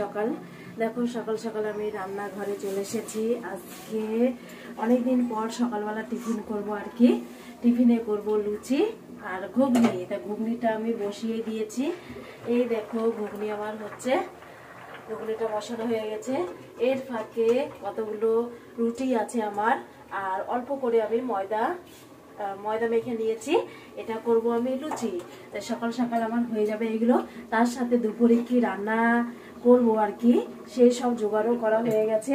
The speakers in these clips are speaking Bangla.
সকাল। দেখো সকাল সকাল আমি রান্নাঘরে চলে এসেছি। আজকে অনেকদিন পর সকালবেলা টিফিন করব আর কি। টিফিনে করব লুচি আর ঘুগনি। তা ঘুগনিটা আমি বসিয়ে দিয়েছি। এই দেখো ঘুগনি আমার হচ্ছে, ঘুগনিটা বসানো হয়ে গেছে। এর ফাঁকে কতগুলো রুটি আছে আমার, আর অল্প করে আমি ময়দা মেখে নিয়েছি। এটা করব আমি লুচি। তাই সকাল সকাল আমার হয়ে যাবে এগুলো। তার সাথে দুপুরে কি রান্না করব আর কি, সেই সব জোগাড়ও করা হয়ে গেছে।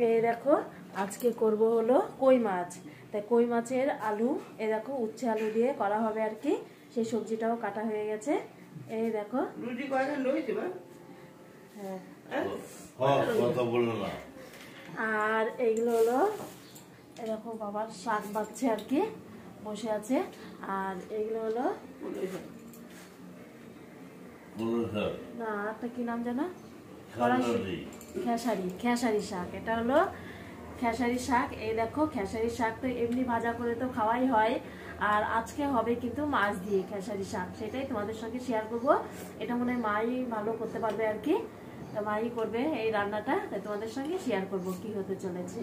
এই দেখো আজকে করব হলো কই মাছ। তাই কই মাছের আলু, এই দেখো উচ্ছে আলু দিয়ে করা হবে আর কি। সেই সবজিটাও কাটা হয়ে গেছে। এই দেখো আর এইগুলো হলো এরকম বাবার শাক বাচ্ছে আর কি, বসে আছে। আর এইগুলো হলো না একটা কি নাম জানো, খেসারি শাক। এটা হলো খেসারি শাক। এই দেখো খেসারি শাক তো এমনি ভাজা করে তো খাওয়াই হয়, আর আজকে হবে কিন্তু মাছ দিয়ে খেসারি শাক। সেটাই তোমাদের সঙ্গে শেয়ার করবো। এটা মনে হয় মাই ভালো করতে পারবে আর কি, মাই করবে এই রান্নাটা। তাই তোমাদের সঙ্গে শেয়ার করবো কি হতে চলেছে।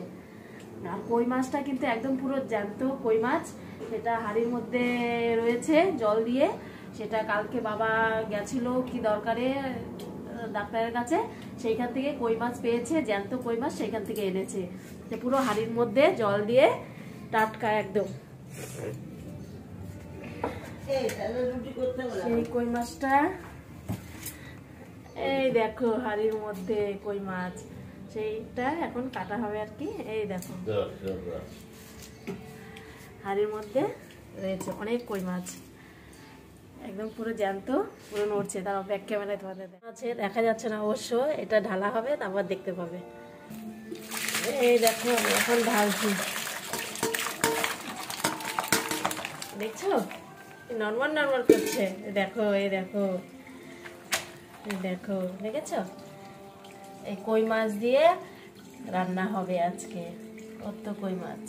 আর কই মাছটা কিন্তু একদম পুরো জ্যান্ত কই মাছ, সেটা হাঁড়ির মধ্যে রয়েছে জল দিয়ে। সেটা কালকে বাবা গেছিল কি দরকারে ডাক্তারের কাছে, সেইখান থেকে কই মাছ পেয়েছে, জ্যান্ত কই মাছ সেইখান থেকে এনেছে। পুরো হাঁড়ির মধ্যে জল দিয়ে টাটকা একদম। সেই কই মাছটা এই দেখো হাঁড়ির মধ্যে কই মাছ, সেইটা এখন কাটা হবে আর কি। এই দেখো হাঁড়ির মধ্যে রয়েছে অনেক কই মাছ, একদম পুরো জ্যান্ত, পুরো নড়ছে। তার ব্যাক ক্যামেরায় তোমাদের আছে, দেখা যাচ্ছে না অবশ্য। এটা ঢালা হবে তারপর দেখতে পাবে। এই দেখো এখন ঢালছি, দেখছো নরমাল নরমাল করছে। দেখো এই দেখো, দেখো দেখেছো, এই কই মাছ দিয়ে রান্না হবে আজকে। কত কই মাছ,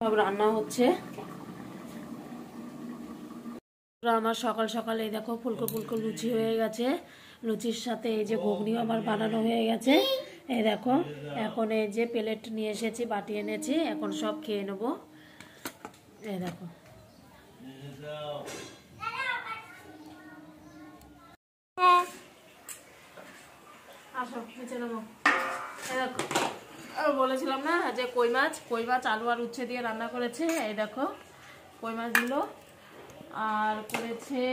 সব রান্না হচ্ছে। আমার সকাল সকাল এই দেখো ফুলকো ফুলকো লুচি হয়ে গেছে। লুচির সাথে এই যে ঘুগনিও আমার বানানো হয়ে গেছে। এই দেখো এখন এই যে প্লেট নিয়ে এসেছি, বাটি এনেছি, এখন সব খেয়ে নেবো। এই দেখো আসো নিচে নেবো। এই দেখো বলেছিলাম না যে কই মাছ আলু আর উচ্ছে দিয়ে রান্না করেছে। এই দেখো কই মাছগুলো, আর করেছে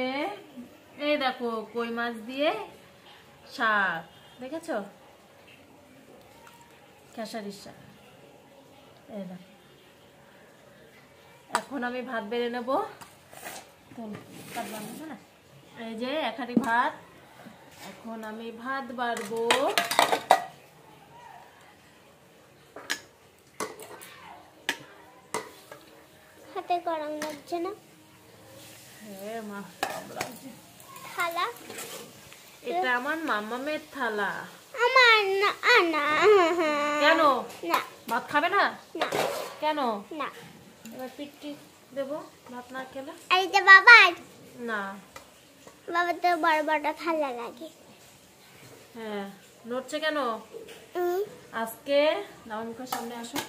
এই দেখো কই মাছ দিয়ে শাক, দেখেছো খেসারির শাক। এই দেখো এখন আমি ভাত বেড়ে নেবো। না এই যে এক হাঁড়ি ভাত, এখন আমি ভাত বাড়বো। হাতে গরম লাগছে না? হ্যাঁ মা লাগছে। থালা এটা আমার মামামের থালা। আমার না না। কেন না ভাত খাবে না? না কেন না? এবার পিঠটি দেবো ভাত না খেলে। এই যে বাবা, না বাবা তো বড় বড় থালা লাগে। হ্যাঁ নড়ছে কেন? আজকে মুখের সামনে আসো।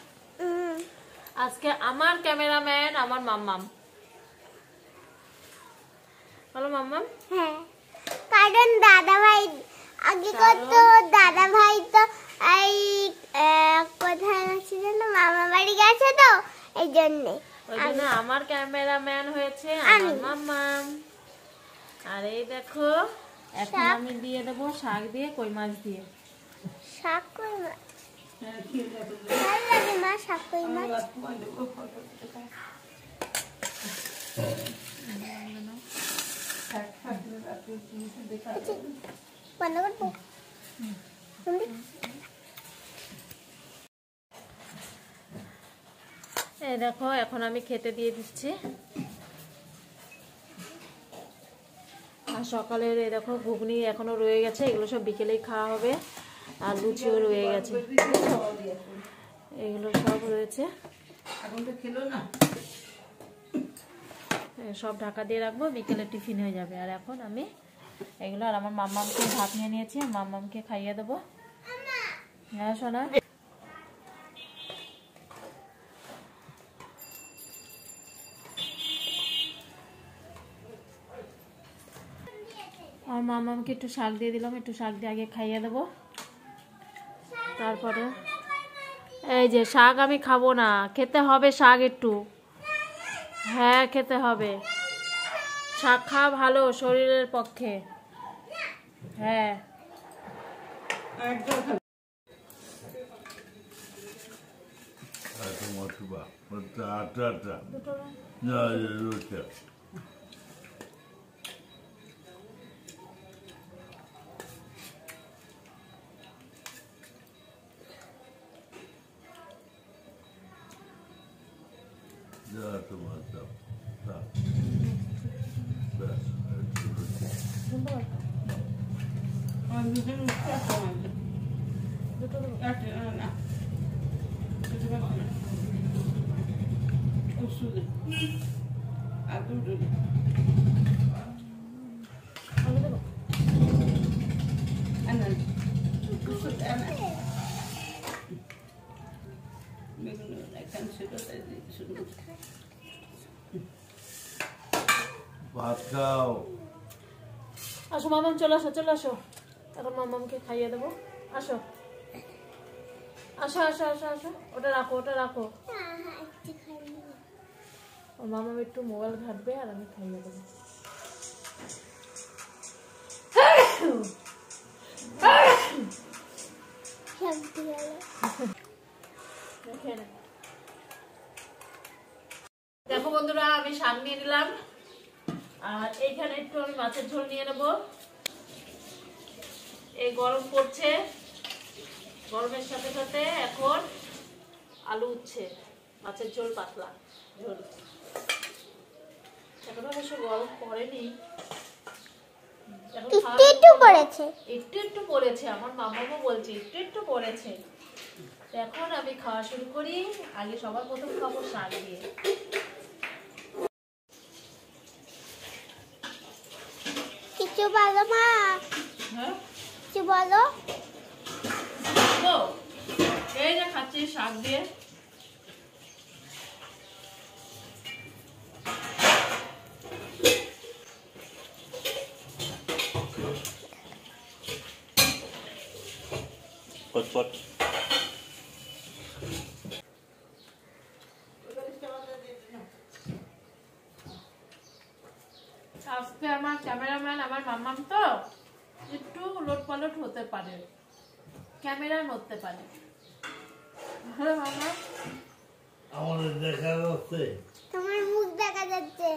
আজকে আমার ক্যামেরাম্যান আমার মাম্মাম। বলো মাম্মাম। হ্যাঁ, কারণ দাদা ভাই আগে কত, দাদা ভাই তো এই কোথায় গেছে জানো, মামা বাড়ি গেছে তো এই জন্য। ওই জন্য আমার ক্যামেরাম্যান হয়েছে আমার মাম্মাম। আর এই দেখো এখন আমি দিয়ে দেবো শাক দিয়ে, কই মাছ দিয়ে। শাক কই মাছ ভালো লাগে মা, শাক কই মাছ। বন্ধ করবো। এই দেখো এখন আমি খেতে দিয়ে দিচ্ছি। আর সকালের এই দেখো ঘুগনি এখনো রয়ে গেছে, এগুলো সব বিকেলেই খাওয়া হবে। আর লুচিও রয়ে গেছে। এগুলো সব রয়েছে, আগুনটা খেলো না। সব ঢাকা দিয়ে রাখবো, বিকেলে টিফিন হয়ে যাবে। আর এখন আমি এগুলো আর আমার মাম্মামকে ভাত নিয়ে নিয়েছি, মাম্মামকে খাইয়ে দেবো। হ্যাঁ সোনা, আর মাম্মামকে একটু শাক দিয়ে দিলাম, একটু শাক দিয়ে আগে খাইয়ে দেবো। তারপরে এই যে শাক আমি খাবো না, খেতে হবে শাক একটু। হ্যাঁ খেতে হবে, শাক খাওয়া ভালো শরীরের পক্ষে। হ্যাঁ ভাত খাও। আসো মামাম, চলে আসো চলে আসো, এখন মামামকে খাইয়ে দেবো। আসো আসো আসো আসো আসো, ওটা রাখো ওটা রাখো। ও মামাম একটু মোবাইল ঘাটবে আর আমি খাইয়ে দেবো। দেখো বন্ধুরা, আমি শাক নিয়ে নিলাম, আর এইখানে একটু আমি মাছের ঝোল নিয়ে নেব। এই গরম পড়ছে, গরমের সাথে সাথে এখন আলু উঠছে, মাছের ঝোল পাতলা ঝোল। এখন অবশ্য গরম পড়েনি, একটু পড়েছে, একটু একটু পড়েছে, আমার মামাও বলছে একটু একটু পড়েছে। এখন আমি খাওয়া শুরু করি। আগে সবার প্রথম খাবো শাক দিয়ে। কিছু বলো মা, হ্যাঁ কিছু বলো। এই যে খাচ্ছি শাক দিয়ে। আজকে আমার ক্যামেরাম্যান আমার মাম্মাম তো একটু উলট পালট হতে পারে, ক্যামেরা নড়তে পারে। হ্যাঁ মামা, আমাদের দেখা যাচ্ছে, তোমার মুখ দেখা যাচ্ছে।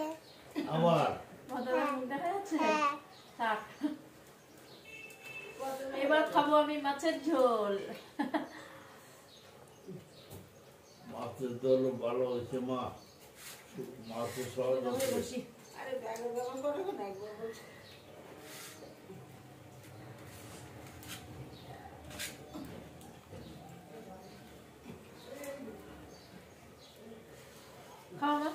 আমার ভদ্রের মুখ দেখা যাচ্ছে। হ্যাঁ। থাক, এবার খাবো আমি মাছের ঝোল। মাছের দল ভালো হয়েছে মা, মাছের সহজ হচ্ছে। বসি। খাও না,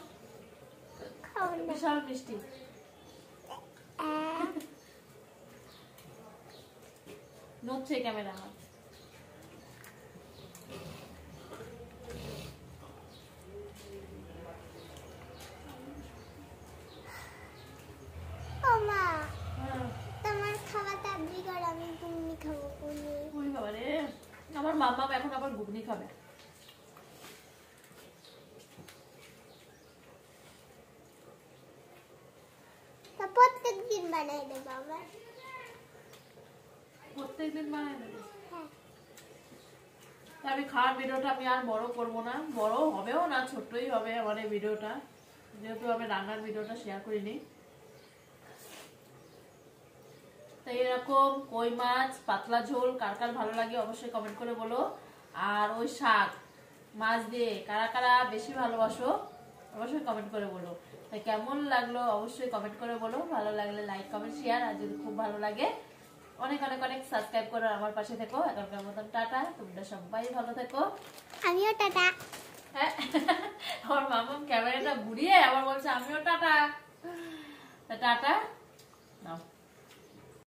খাও না। বিশাল মিষ্টি। নড়ছে ক্যামেরা আমার। ও মা, হ্যাঁ, তোমার খাবার তাড়াতাড়ি করো, আমি ঘুগনি খাবো। ওই বাবা রে, আমার মাম্মা এখন আবার ঘুগনি খাবে। তা প্রত্যেকদিন বানাই দেবো আবার। প্রত্যেকদিন বানাই দেবে। হ্যাঁ। আমি খাওয়ার ভিডিওটা আমি আর বড় করব না, বড় হবেও না, ছোট্টই হবে আমার এই ভিডিওটা, যেহেতু আমি রান্নার ভিডিওটা শেয়ার করিনি। তাই এরকম কই মাছ পাতলা ঝোল কার কার ভালো লাগে অবশ্যই কমেন্ট করে বলো। আর ওই শাক মাছ দিয়ে কারা কারা বেশি ভালোবাসো অবশ্যই কমেন্ট করে বলো। তাই কেমন লাগলো অবশ্যই কমেন্ট করে বলো, ভালো লাগলে লাইক কমেন্ট শেয়ার, আর যদি খুব ভালো লাগে অনেক অনেক অনেক সাবস্ক্রাইব করো, আমার পাশে থেকো। এখনকার মতন টাটা, তোমরা সবাই ভালো থেকো। আমিও টাটা। হ্যাঁ, আমার মামাম ক্যামেরাটা ঘুরিয়ে আবার বলছে আমিও টাটা। টাটা নাও।